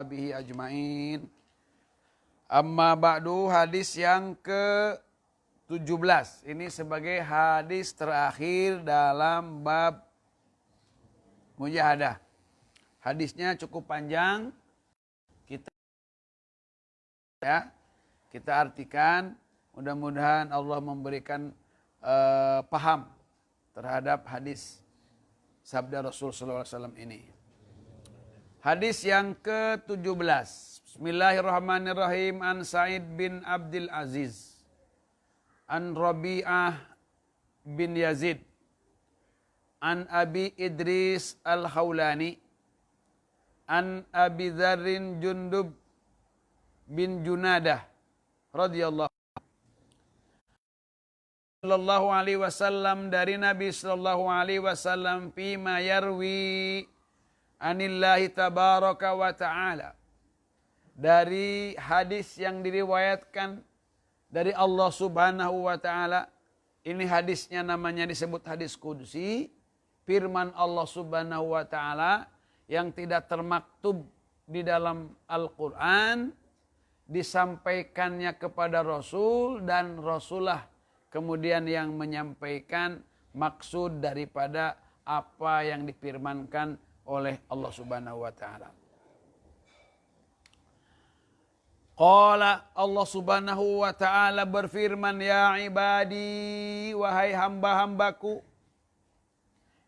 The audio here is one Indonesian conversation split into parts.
bihi ajmain. Amma ba'du, hadis yang ke-17. Ini sebagai hadis terakhir dalam bab mujahadah. Hadisnya cukup panjang. Kita artikan, mudah-mudahan Allah memberikan paham terhadap hadis sabda Rasul sallallahu alaihi wasallam ini. Hadis yang ke-17. Bismillahirrahmanirrahim. An Sa'id bin Abdul Aziz, an Rabi'ah bin Yazid, an Abi Idris al-Khawlani, an Abi Dzarrin Jundub bin Junadah radhiyallahu sallallahu alaihi wasallam, dari Nabi sallallahu alaihi wasallam, fima yarwi anillahi tabaraka wa ta'ala, dari hadis yang diriwayatkan dari Allah subhanahu wa ta'ala. Ini hadisnya namanya disebut hadis qudsi, firman Allah subhanahu wa ta'ala yang tidak termaktub di dalam Al-Quran, disampaikannya kepada Rasul, dan Rasulullah kemudian yang menyampaikan maksud daripada apa yang difirmankan oleh Allah subhanahu wa ta'ala. Qala, Allah subhanahu wa ta'ala berfirman, ya ibadi, wahai hamba-hambaku,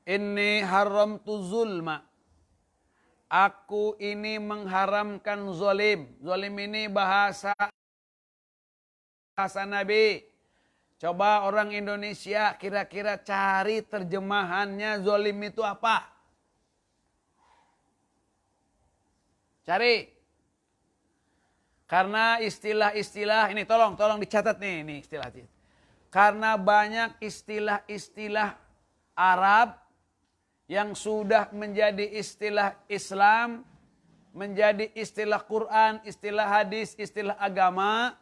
inni haramtu zulma, aku ini mengharamkan zalim. Zalim ini bahasa Nabi. Coba orang Indonesia kira-kira cari terjemahannya zalim itu apa? Cari. Karena istilah-istilah ini tolong dicatat nih, ini istilah. Karena banyak istilah-istilah Arab yang sudah menjadi istilah Islam, menjadi istilah Quran, istilah hadis, istilah agama,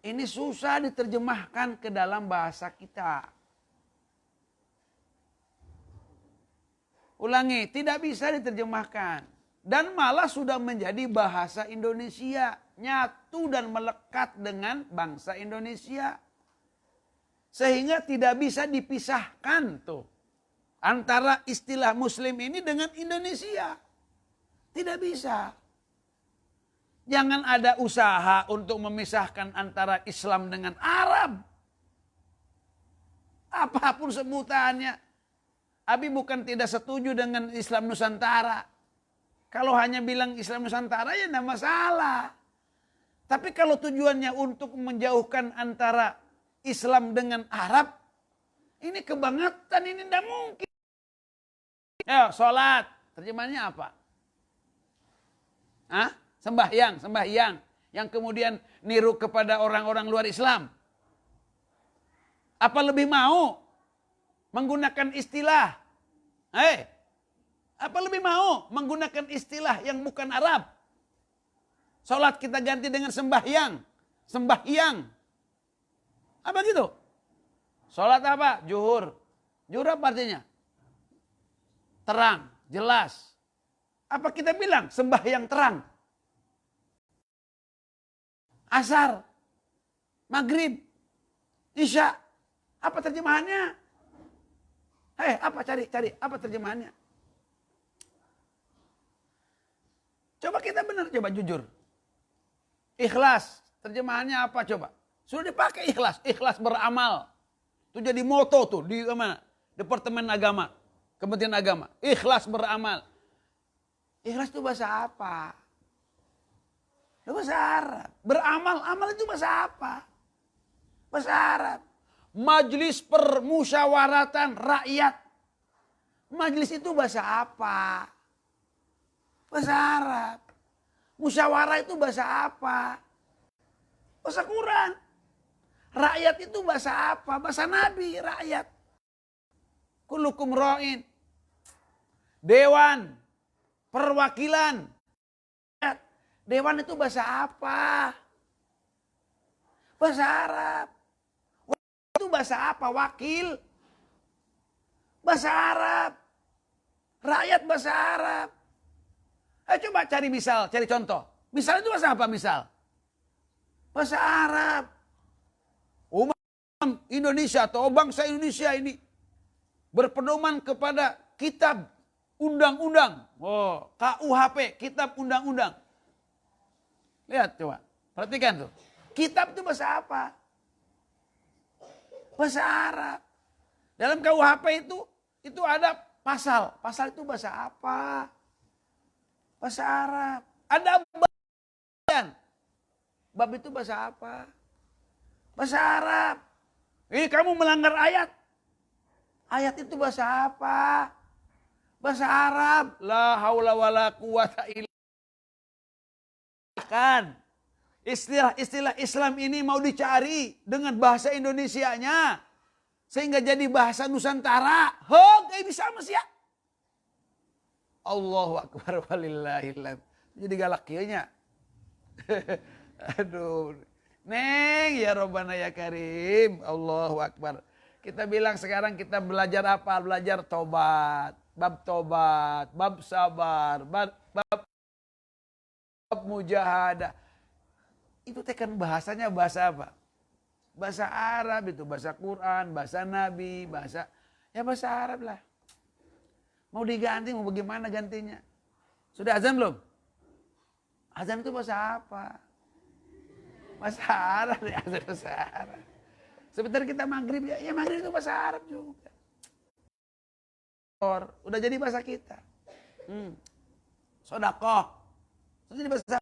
ini susah diterjemahkan ke dalam bahasa kita. Ulangi, tidak bisa diterjemahkan. Dan malah sudah menjadi bahasa Indonesia, nyatu dan melekat dengan bangsa Indonesia. Sehingga tidak bisa dipisahkan tuh antara istilah Muslim ini dengan Indonesia. Tidak bisa. Jangan ada usaha untuk memisahkan antara Islam dengan Arab. Apapun sebutannya. Abi bukan tidak setuju dengan Islam Nusantara. Kalau hanya bilang Islam Nusantara ya tidak masalah. Tapi kalau tujuannya untuk menjauhkan antara Islam dengan Arab, ini kebangetan, ini tidak mungkin. Ya, sholat, terjemahannya apa? Hah? Sembahyang. Yang kemudian niru kepada orang-orang luar Islam. Apa lebih mau menggunakan istilah? Apa lebih mau menggunakan istilah yang bukan Arab? Sholat kita ganti dengan sembahyang. Apa gitu? Sholat apa? Zuhur. Zuhur apa artinya? Terang, jelas. Apa kita bilang sembahyang terang? Asar, maghrib, isya. Apa terjemahannya? Apa cari? Apa terjemahannya? Coba kita benar, coba jujur. Ikhlas, terjemahannya apa coba? Sudah dipakai ikhlas, ikhlas beramal. Itu jadi moto tuh di mana? Departemen Agama, Kementerian Agama. Ikhlas beramal. Ikhlas itu bahasa apa? Itu bahasa Arab. Beramal, amal itu bahasa apa? Bahasa Arab. Majlis permusyawaratan rakyat. Majlis itu bahasa apa? Bahasa Arab. Musyawarah itu bahasa apa? Bahasa Quran. Rakyat itu bahasa apa? Bahasa Nabi, rakyat. Kullukum ra'in. Dewan. Perwakilan. Dewan itu bahasa apa? Bahasa Arab. Wakil itu bahasa apa? Wakil. Bahasa Arab. Rakyat bahasa Arab. Ayo coba cari misal, cari contoh. Misal itu bahasa apa misal? Bahasa Arab. Umat Indonesia atau bangsa Indonesia ini berpedoman kepada kitab undang-undang. Oh, KUHP, kitab undang-undang. Lihat coba, perhatikan tuh. Kitab itu bahasa apa? Bahasa Arab. Dalam KUHP itu ada pasal. Pasal itu bahasa apa? Bahasa Arab. Ada bab. Bab itu bahasa apa? Bahasa Arab. Ini kamu melanggar ayat. Ayat itu bahasa apa? Bahasa Arab. La haula wala quwata illa billah. Istilah-istilah Islam ini mau dicari dengan bahasa Indonesianya. Sehingga jadi bahasa Nusantara. Kayak bisa mas ya. Allahu Akbar walillahilhamd. Jadi galak kieunya. Aduh. Neng ya Robbana ya Karim. Allahu Akbar. Kita bilang sekarang kita belajar apa? Belajar tobat. Bab sabar. Bab mujahadah. Itu tekan bahasanya bahasa apa? Bahasa Arab itu. Bahasa Quran, bahasa Nabi, bahasa Arab lah. Mau diganti, mau bagaimana gantinya? Sudah azan belum? Azan itu bahasa apa? Bahasa Arab ya, bahasa Arab. Sebentar kita maghrib ya maghrib itu bahasa Arab juga. Udah jadi bahasa kita. Sodakoh. Sudah jadi bahasa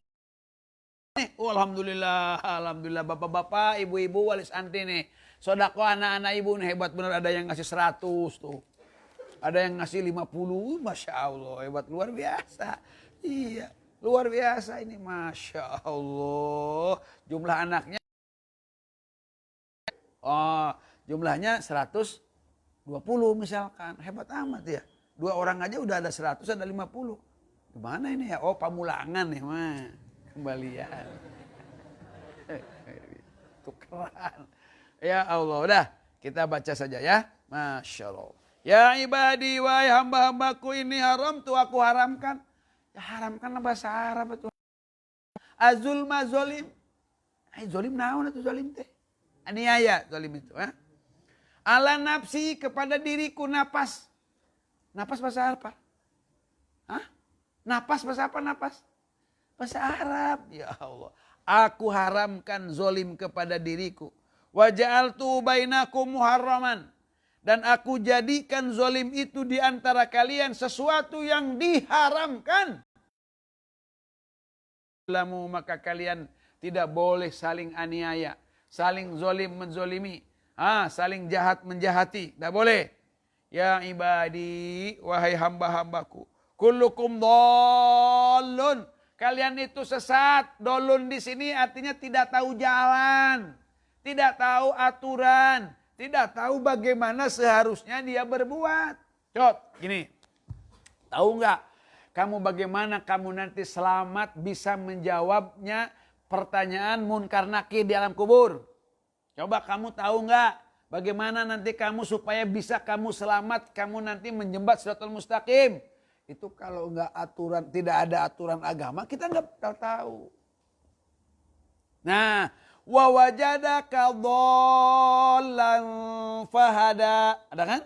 nih. Alhamdulillah bapak-bapak, ibu-ibu, walis anti nih. Sodakoh anak-anak ibu nih hebat bener, ada yang ngasih 100 tuh. Ada yang ngasih 50, Masya Allah, hebat luar biasa. Iya. Luar biasa ini, Masya Allah. Jumlah anaknya, jumlahnya 120 misalkan. Hebat amat ya. 2 orang aja udah ada 100, ada 50. Gimana ini ya? Pamulangan nih mah. Kembalian. Tukeran. Ya Allah, udah. Kita baca saja ya. Masya Allah. Ya ibadi, wahai hamba-hambaku, ini haram tuh aku haramkan. Ya haramkanlah bahasa Arab itu. Azulma zolim. Zolim naon itu zolim teh. Aniaya zolim itu. Ala nafsi kepada diriku napas. Napas bahasa apa? Napas bahasa apa napas? Bahasa Arab. Ya Allah. Aku haramkan zolim kepada diriku. Wa ja'altu bainakum muharraman. Dan aku jadikan zolim itu di antara kalian sesuatu yang diharamkan. Maka kalian tidak boleh saling aniaya, saling zolim menzolimi, saling jahat menjahati. Tidak boleh. Ya ibadi, wahai hamba-hambaku. Kullukum dhalun. Kalian itu sesat. Dolun di sini artinya tidak tahu jalan, tidak tahu aturan. Tidak tahu bagaimana seharusnya dia berbuat. Gini. Tahu nggak? Kamu bagaimana kamu nanti selamat bisa menjawabnya pertanyaan munkar nakir di alam kubur? Coba kamu tahu nggak? Bagaimana nanti kamu supaya bisa kamu selamat, kamu nanti menjembat Shiratal Mustaqim? Itu kalau nggak aturan, tidak ada aturan agama, kita nggak tahu. Nah, wa wajadaka dhallan fahada. Ada kan?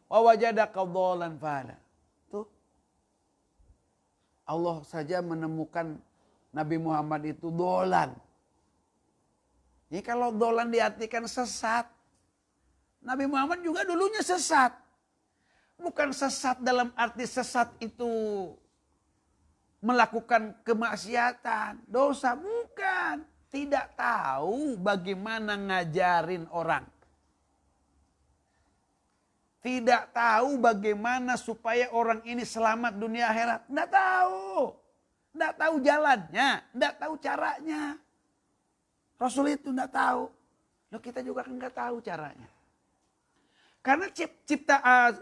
Wa wajadaka dhallan fahada. Tuh. Allah saja menemukan Nabi Muhammad itu dolan. Jadi kalau dolan diartikan sesat. Nabi Muhammad juga dulunya sesat. Bukan sesat dalam arti sesat itu melakukan kemaksiatan, dosa, bukan. Tidak tahu bagaimana ngajarin orang. Tidak tahu bagaimana supaya orang ini selamat dunia akhirat. Tidak tahu. Tidak tahu jalannya, tidak tahu caranya. Rasul itu tidak tahu. Loh, kita juga kan tidak tahu caranya. Karena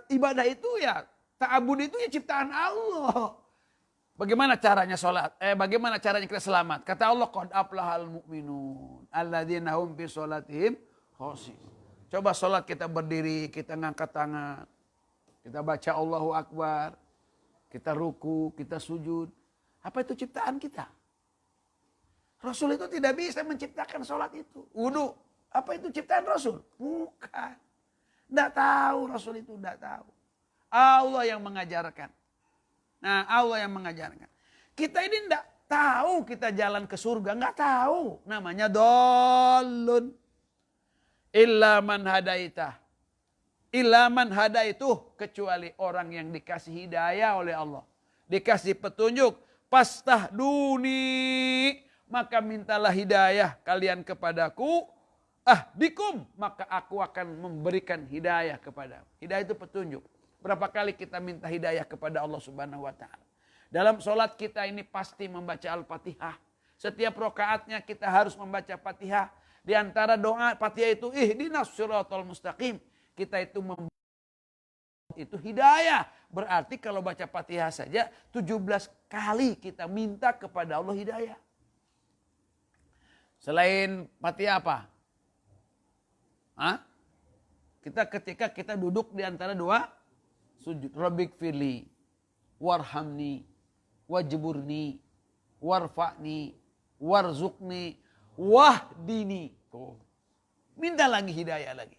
ibadah itu ya, ta'abud itu ya ciptaan Allah. Bagaimana caranya sholat? Bagaimana caranya kita selamat? Kata Allah, qad aflahal mu'minun alladzina hum fi sholatihim khashi'un. Coba sholat kita berdiri, kita ngangkat tangan. Kita baca Allahu Akbar. Kita ruku, kita sujud. Apa itu ciptaan kita? Rasul itu tidak bisa menciptakan sholat itu. Wudu, apa itu ciptaan Rasul? Bukan. Tidak tahu, Rasul itu tidak tahu. Allah yang mengajarkan. Nah, Allah yang mengajarkan. Kita ini tidak tahu kita jalan ke surga. Nggak tahu. Namanya dolun. Illa man hadaitah. Illa man hadaituh. Kecuali orang yang dikasih hidayah oleh Allah. Dikasih petunjuk. Pastahduni. Maka mintalah hidayah kalian kepadaku. Ahdikum. Maka aku akan memberikan hidayah kepada. Hidayah itu petunjuk. Berapa kali kita minta hidayah kepada Allah Subhanahu wa ta'ala. Dalam sholat kita ini pasti membaca Al-Fatihah. Setiap rakaatnya kita harus membaca Fatihah. Di antara doa Fatihah itu ihdinas siratal mustaqim. Kita itu itu hidayah. Berarti kalau baca Fatihah saja 17 kali kita minta kepada Allah hidayah. Selain Fatihah apa? Kita ketika kita duduk di antara dua sujud. Rabbik firli warhamni wajburni warfa'ni warzukni wahdini. Tuh. Minta lagi hidayah lagi.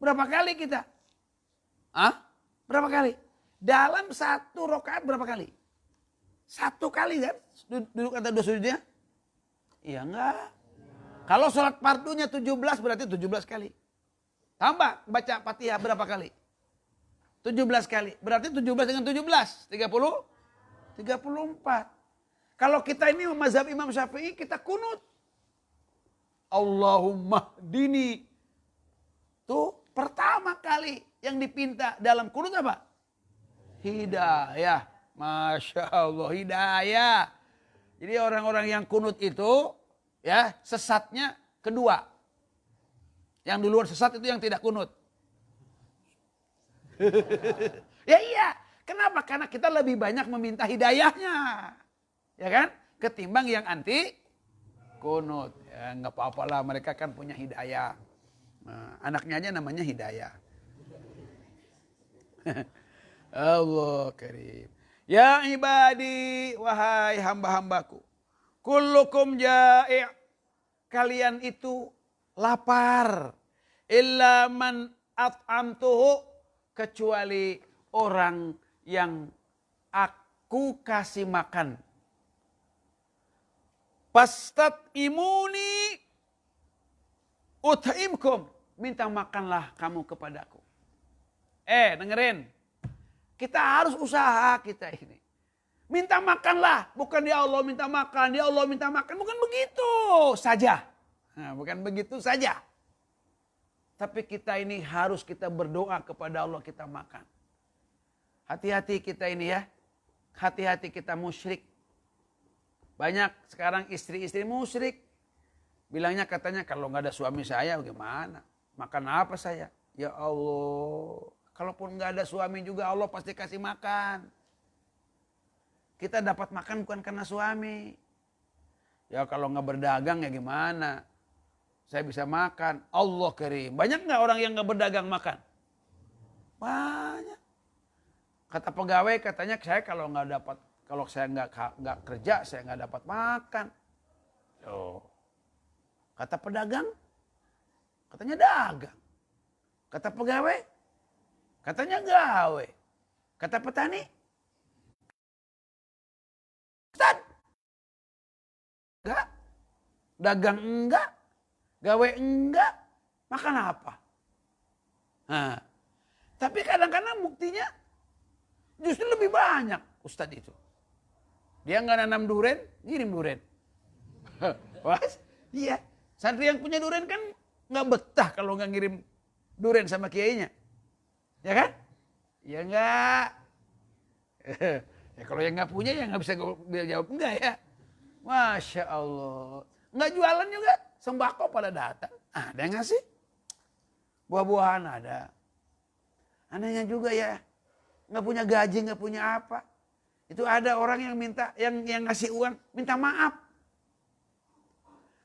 Berapa kali kita? Berapa kali? Dalam satu rakaat berapa kali? Satu kali kan? Duduk antara dua sujudnya? Iya enggak. Kalau sholat fardunya 17 berarti 17 kali. Tambah baca Fatihah berapa kali? 17 kali. Berarti 17 dengan 17. 34. Kalau kita ini mazhab Imam Syafi'i kita kunut. Allahumma hdini. Tuh pertama kali yang dipinta dalam kunut apa? Hidayah. Masya Allah hidayah. Jadi orang-orang yang kunut itu ya sesatnya kedua. Yang duluan sesat itu yang tidak kunut. Ya iya. Kenapa? Karena kita lebih banyak meminta hidayahnya. Ya kan? Ketimbang yang anti kunut. Ya nggak apa-apa lah, mereka kan punya hidayah. Nah, anaknya aja namanya Hidayah. Allah karim. Ya ibadi, wahai hamba-hambaku. Kullukum ja'i'. Kalian itu lapar. Illa man at'amtuhu. Kecuali orang yang aku kasih makan. Pastat imuni ut'imkum. Minta makanlah kamu kepadaku. Dengerin. Kita harus usaha kita ini. Minta makanlah. Bukan ya Allah minta makan. Ya Allah minta makan. Bukan begitu saja. Nah, bukan begitu saja. Tapi kita ini harus kita berdoa kepada Allah kita makan. Hati-hati kita ini ya. Hati-hati kita musyrik. Banyak sekarang istri-istri musyrik. Bilangnya katanya kalau nggak ada suami saya bagaimana? Makan apa saya? Ya Allah. Kalaupun nggak ada suami juga Allah pasti kasih makan. Kita dapat makan bukan karena suami. Ya kalau nggak berdagang ya gimana? Saya bisa makan. Allah karim. Banyak nggak orang yang nggak berdagang makan? Banyak. Kata pegawai katanya saya kalau nggak dapat, kalau saya nggak kerja saya nggak dapat makan. Oh. Kata pedagang, katanya dagang. Kata pegawai, katanya gawe. Kata petani, enggak. Dagang enggak. Gawe enggak. Makan apa? Nah, tapi kadang-kadang buktinya justru lebih banyak Ustadz itu. Dia nggak nanam duren, ngirim duren. Was? Iya. Santri yang punya duren kan nggak betah kalau nggak ngirim duren sama kiainya. Ya kan? Ya enggak. Ya kalau yang nggak punya ya nggak bisa jawab enggak ya. Masya Allah. Nggak jualan juga. Sembako pada datang. Ada yang ngasih. Buah-buahan ada. Anehnya juga ya. Nggak punya gaji, nggak punya apa. Itu ada orang yang minta, yang ngasih uang, minta maaf.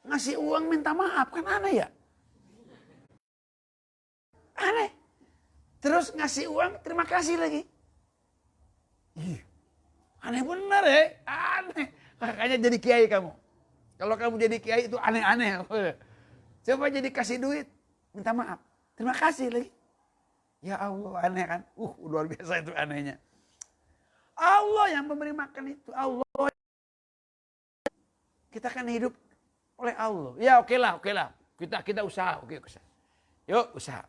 Ngasih uang minta maaf, kan aneh ya? Aneh. Terus ngasih uang, terima kasih lagi. Ih, aneh bener ya, aneh. Kakaknya jadi kiai kamu. Kalau kamu jadi kiai itu aneh-aneh. Coba jadi kasih duit, minta maaf. Terima kasih lagi. Ya Allah, aneh kan? Luar biasa itu anehnya. Allah yang memberi makan itu. Allah. Kita kan hidup oleh Allah. Ya oke lah. Kita usaha, oke usaha. Yuk usaha.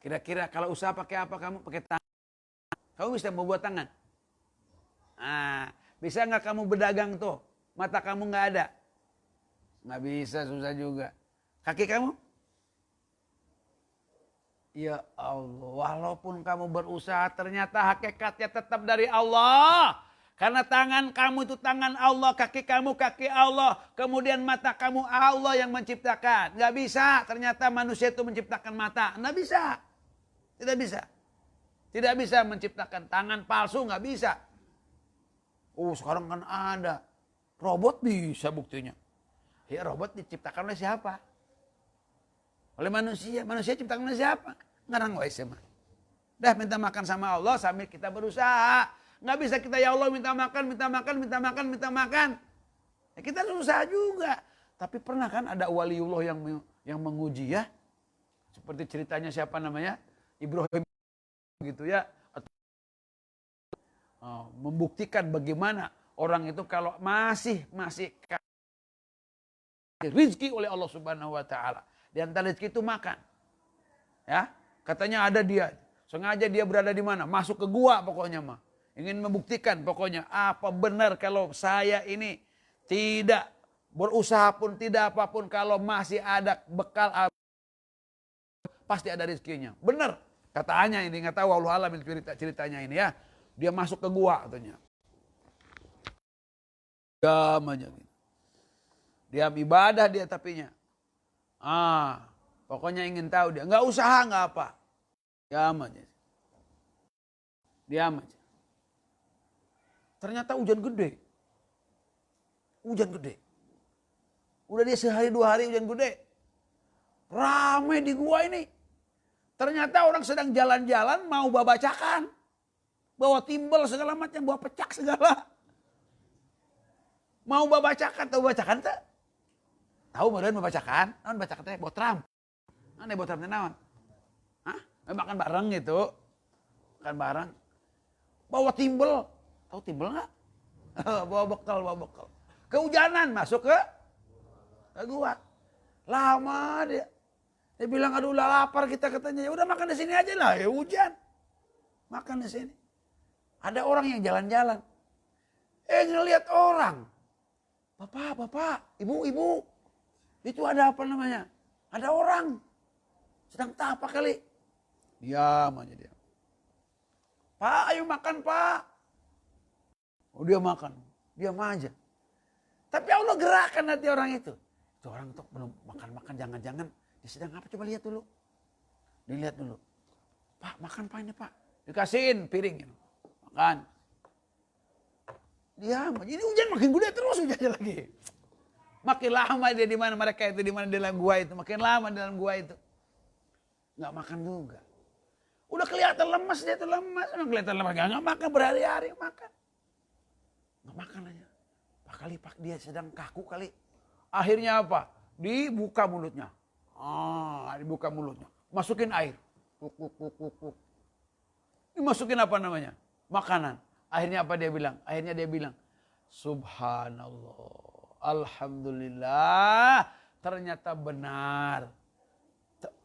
Kira-kira kalau usaha pakai apa kamu? Pakai tangan. Kamu bisa membuat tangan. Nah, bisa nggak kamu berdagang tuh? Mata kamu nggak ada? Nggak bisa, susah juga. Kaki kamu? Ya Allah, walaupun kamu berusaha ternyata hakikatnya tetap dari Allah. Karena tangan kamu itu tangan Allah, kaki kamu kaki Allah. Kemudian mata kamu Allah yang menciptakan. Nggak bisa, ternyata manusia itu menciptakan mata. Nggak bisa. Tidak bisa. Tidak bisa menciptakan tangan palsu, nggak bisa. Sekarang kan ada. Robot bisa buktinya. Ya robot diciptakan oleh siapa? Oleh manusia. Manusia ciptakan oleh siapa? Ngarang wae mah. Dah minta makan sama Allah sambil kita berusaha. Nggak bisa kita ya Allah minta makan. Ya, kita berusaha juga. Tapi pernah kan ada waliullah yang menguji ya. Seperti ceritanya siapa namanya? Ibrahim gitu ya. Membuktikan bagaimana orang itu kalau masih rizki oleh Allah Subhanahu wa taala. Di antara rizki itu makan. Ya, katanya ada dia. Sengaja dia berada di mana? Masuk ke gua pokoknya mah. Ingin membuktikan pokoknya apa benar kalau saya ini tidak berusaha pun tidak apapun kalau masih ada bekal pasti ada rezekinya. Benar. Katanya ini nggak tahu Allah alam ceritanya ini ya. Dia masuk ke gua katanya. Diam aja gitu. Diam ibadah dia tapinya. Pokoknya ingin tahu dia. Nggak usaha nggak apa. Diam aja. Diam aja. Ternyata hujan gede. Hujan gede. Udah dia sehari 2 hari hujan gede. Ramai di gua ini. Ternyata orang sedang jalan-jalan mau babacakan. Bawa timbel segala macam, bawa pecak segala. Mau babacakan, tahu bacakan tak? Tahu modern babacakan? Naon bacakan teh botram. Ane botram teh naon? Hah? Makan bareng gitu. Makan bareng. Bawa timbel. Tahu timbel enggak? bawa bekal. Kehujanan masuk ke gua. Lama dia. Dia bilang aduh lah lapar kita katanya. Ya udah makan di sini aja lah, ya hujan. Makan di sini. Ada orang yang jalan-jalan. Ngelihat orang. Bapak, ibu. Itu ada apa namanya? Ada orang. Sedang apa kali? Diam aja dia. Pak, ayo makan pak. Dia makan. Diam aja. Tapi Allah gerakkan hati orang itu. Itu orang tuh belum makan-makan. Jangan-jangan dia sedang apa? Coba lihat dulu. Dilihat dulu. Pak, makan pak ini pak. Dikasihin piring. Makan. Diam aja. Ini hujan makin gede terus hujannya lagi. Makin lama dia di mana mereka itu, di mana di dalam gua itu. Makin lama di dalam gua itu. Nggak makan juga. Udah kelihatan lemas dia tuh lemas. Emang kelihatan lemas. Nggak makan berhari-hari makan. Nggak makan aja. Pak dia sedang kaku kali. Akhirnya apa? Dibuka mulutnya. Dibuka mulutnya. Masukin air. Dimasukin apa namanya? Makanan. Akhirnya apa dia bilang? Akhirnya dia bilang. Subhanallah. Alhamdulillah. Ternyata benar.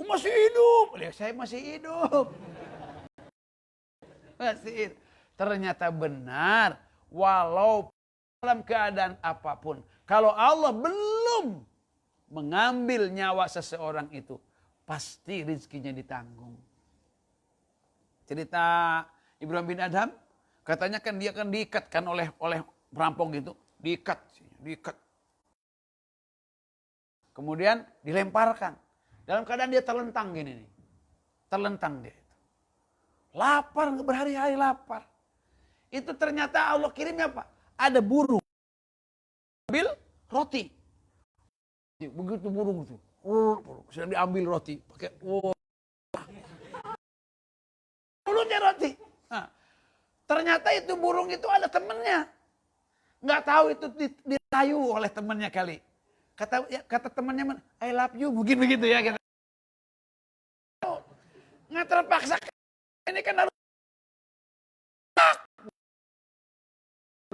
Masih hidup. Saya masih hidup. Ternyata benar. Walau dalam keadaan apapun. Kalau Allah belum mengambil nyawa seseorang itu. Pasti rezekinya ditanggung. Cerita Ibrahim bin Adham. Katanya kan dia kan diikat kan oleh perampok gitu. Diikat. Kemudian dilemparkan. Dalam keadaan dia terlentang gini nih. Terlentang dia. Lapar, berhari-hari lapar. Itu ternyata Allah kirimnya apa? Ada burung. Ambil roti. Begitu burung itu. Sedang diambil roti. Pakai mulutnya roti. Ternyata itu burung itu ada temennya. Nggak tahu itu dirayu oleh temannya kali. Kata temannya, I love you, mungkin begitu ya. Nggak terpaksa, ini kan harus,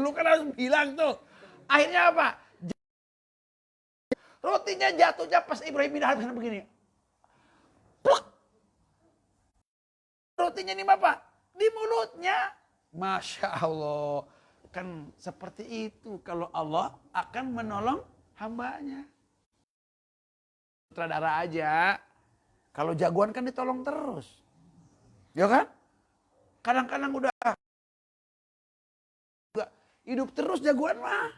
lu kan harus bilang tuh. Akhirnya apa? Rotinya jatuhnya pas Ibrahim bin Adham begini. Pluk. Rotinya ini apa? Di mulutnya. Masya Allah. Kan seperti itu kalau Allah akan menolong hambanya. Sutradara aja. Kalau jagoan kan ditolong terus. Ya kan? Kadang-kadang udah hidup terus jagoan mah.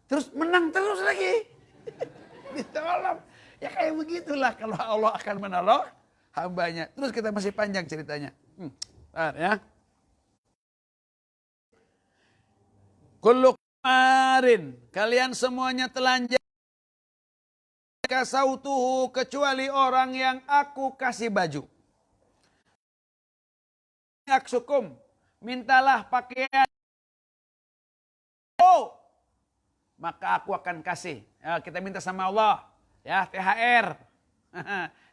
Terus menang terus lagi. Ditolong. Ya kayak begitulah kalau Allah akan menolong hambanya. Terus kita masih panjang ceritanya. Bentar ya. Kullu kemarin kalian semuanya telanjang kasautuhu kecuali orang yang aku kasih baju. Aksukum mintalah pakaian. Oh, maka aku akan kasih. Ya, kita minta sama Allah ya THR.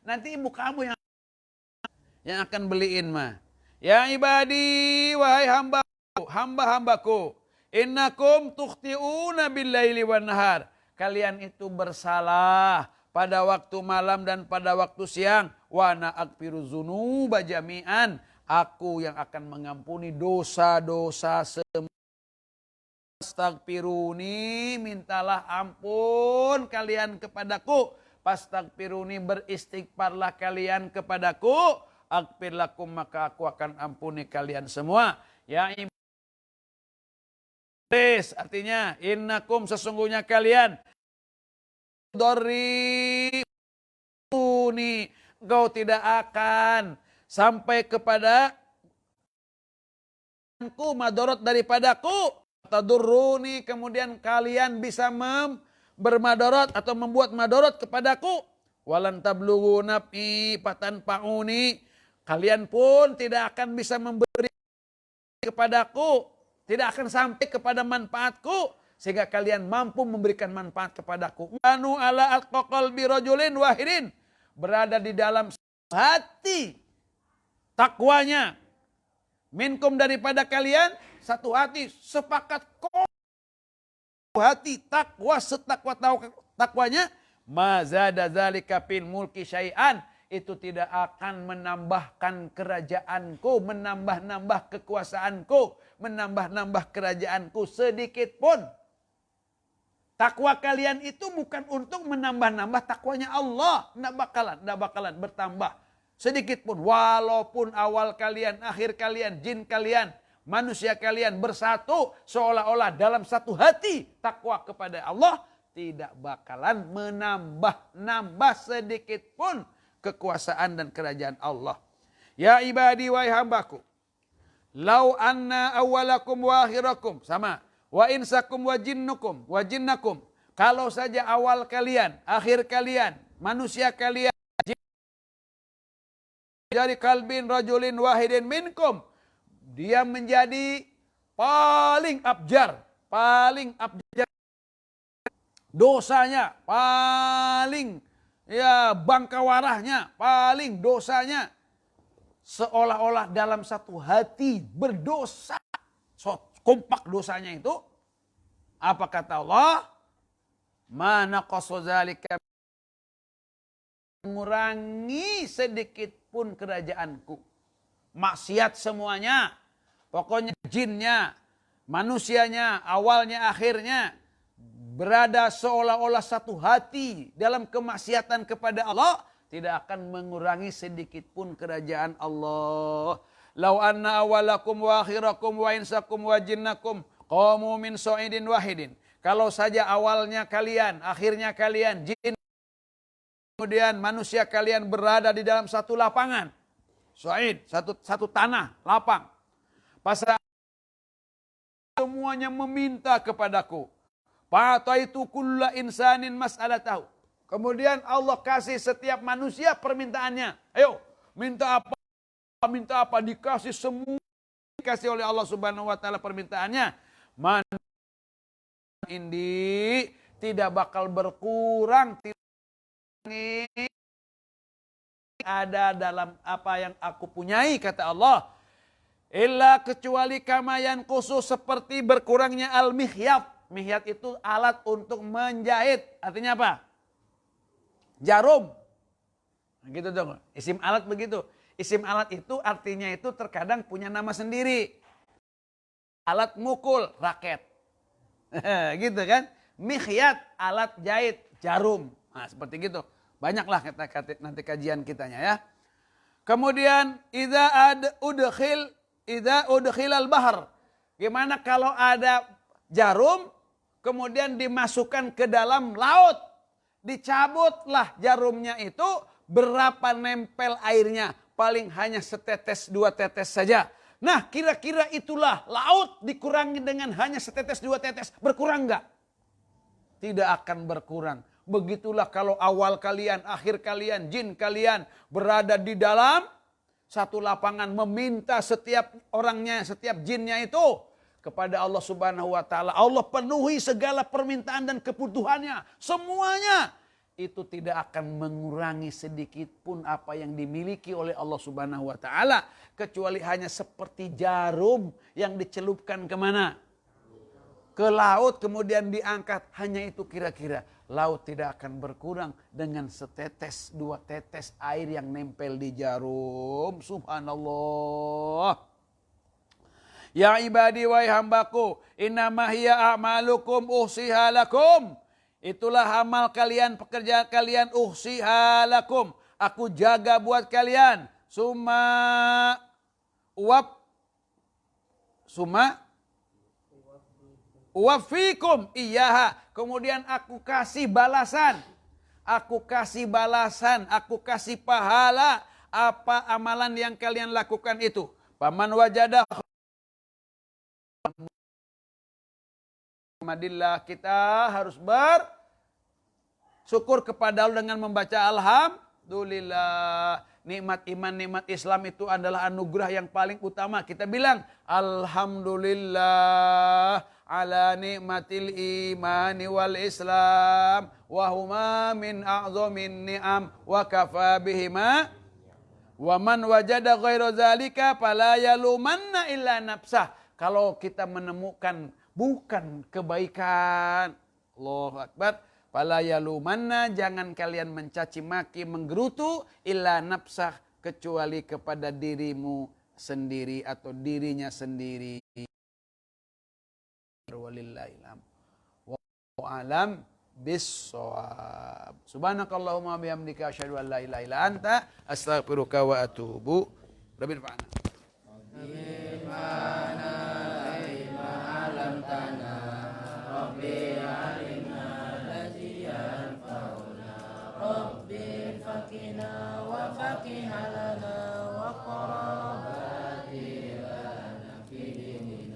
Nanti ibu kamu yang akan beliin mah. Ya ibadi wahai hamba-hambaku. Innakum tukhti'una bil-laili wan-nahar. Kalian itu bersalah pada waktu malam dan pada waktu siang. Wa ana aghfiru dzunuba jami'an. Aku yang akan mengampuni dosa-dosa semua. Astaghfiruni, mintalah ampun kalian kepadaku. Pastaghfiruni, beristighfarlah kalian kepadaku. Aghfir lakum, maka aku akan ampuni kalian semua. Ya artinya innakum sesungguhnya kalian dorri engkau tidak akan sampai kepada madorot daripadaku tadurruni, kemudian kalian bisa bermadorot atau membuat madorot kepadaku. Walan tablughu naf'i fatanfa'uni, kalian pun tidak akan bisa memberi kepadaku, tidak akan sampai kepada manfaatku sehingga kalian mampu memberikan manfaat kepadaku. Anu ala qalbi rajulin wahidin, berada di dalam hati takwanya minkum daripada kalian satu hati sepakat hati takwa takwanya mazada zalika fil mulki syai'an, itu tidak akan menambahkan kerajaanku, menambah-nambah kekuasaanku, menambah-nambah kerajaanku sedikit pun. Takwa kalian itu bukan untuk menambah-nambah takwanya Allah. Tidak bakalan bertambah sedikit pun. Walaupun awal kalian, akhir kalian, jin kalian, manusia kalian bersatu seolah-olah dalam satu hati takwa kepada Allah, tidak bakalan menambah-nambah sedikit pun kekuasaan dan kerajaan Allah. Ya ibadi wahai hambaku, lau anna awalakum wa akhirakum, sama, wa insakum wa jinnakum, kalau saja awal kalian, akhir kalian, manusia kalian, dari kalbin rajulin wahidin minkum, dia menjadi paling abjar dosanya, paling bangkawarahnya, paling dosanya, seolah-olah dalam satu hati berdosa, kompak dosanya itu. Apa kata Allah? Mana qasozalika, mengurangi sedikit pun kerajaanku. Maksiat semuanya, pokoknya jinnya, manusianya, awalnya, akhirnya, berada seolah-olah satu hati dalam kemaksiatan kepada Allah, tidak akan mengurangi sedikit pun kerajaan Allah. Lau anna awalakum wa akhirakum wa insakum wa jinnakum qamu min sa'idin wahidin. Kalau saja awalnya kalian, akhirnya kalian, jin, kemudian manusia kalian berada di dalam satu lapangan. Sa'id, satu tanah, lapang. Pasal semuanya meminta kepadaku. Fataitu kulla insanin mas'alatahu. Kemudian Allah kasih setiap manusia permintaannya. Ayo, minta apa? Minta apa? Dikasih semua dikasih oleh Allah Subhanahu wa taala permintaannya, man indi tidak bakal berkurang, ada dalam apa yang aku punyai, kata Allah, illa kecuali kamayan khusus seperti berkurangnya al-mihyat. Mihyat itu alat untuk menjahit, artinya apa? Jarum. Gitu dong. Isim alat begitu. Isim alat itu artinya itu terkadang punya nama sendiri. Alat mukul, raket. Gitu kan? Mihyat, alat jahit, jarum. Nah, seperti gitu. Banyaklah nanti kajian kitanya ya. Kemudian idza udkhilal bahr. Gimana kalau ada jarum kemudian dimasukkan ke dalam laut? Dicabutlah jarumnya itu, berapa nempel airnya? Paling hanya setetes dua tetes saja. Nah, kira-kira itulah laut dikurangi dengan hanya setetes dua tetes. Berkurang enggak? Tidak akan berkurang. Begitulah kalau awal kalian, akhir kalian, jin kalian berada di dalam satu lapangan meminta setiap orangnya, setiap jinnya itu kepada Allah Subhanahu wa taala. Allah penuhi segala permintaan dan kebutuhannya. Semuanya itu tidak akan mengurangi sedikit pun apa yang dimiliki oleh Allah Subhanahu wa taala, kecuali hanya seperti jarum yang dicelupkan kemana? Ke laut kemudian diangkat. Hanya itu kira-kira. Laut tidak akan berkurang dengan setetes dua tetes air yang nempel di jarum. Subhanallah. Ya ibadi wahai hambaku, innama hiya a'malukum uhsiha lakum. Itulah amal kalian, pekerjaan kalian, uhsiha lakum. Aku jaga buat kalian. Summa uwafikum iyaha. Kemudian aku kasih balasan. Aku kasih balasan, aku kasih pahala apa amalan yang kalian lakukan itu. Paman wajadah Alhamdulillah, kita harus bersyukur kepada Allah dengan membaca alhamdulillah. Nikmat iman, nikmat Islam itu adalah anugerah yang paling utama. Kita bilang alhamdulillah ala nikmatil imani wal Islam wa huma min a'zamin ni'am wa kafa bihima wa man wajada ghairu zalika fala yalumanna illa nafsah. Kalau kita menemukan bukan kebaikan, Allahu Akbar, fala yalumanna, jangan kalian mencaci maki, menggerutu, illa nafsah, kecuali kepada dirimu sendiri atau dirinya sendiri. Walillahilham wa alam bis-shawab. Subhanakallahumma bihamdika asyhadu an la ilaha illa anta astaghfiruka wa atubu. Rabbil fa'ana. فقنا وفقه لنا وقرابنا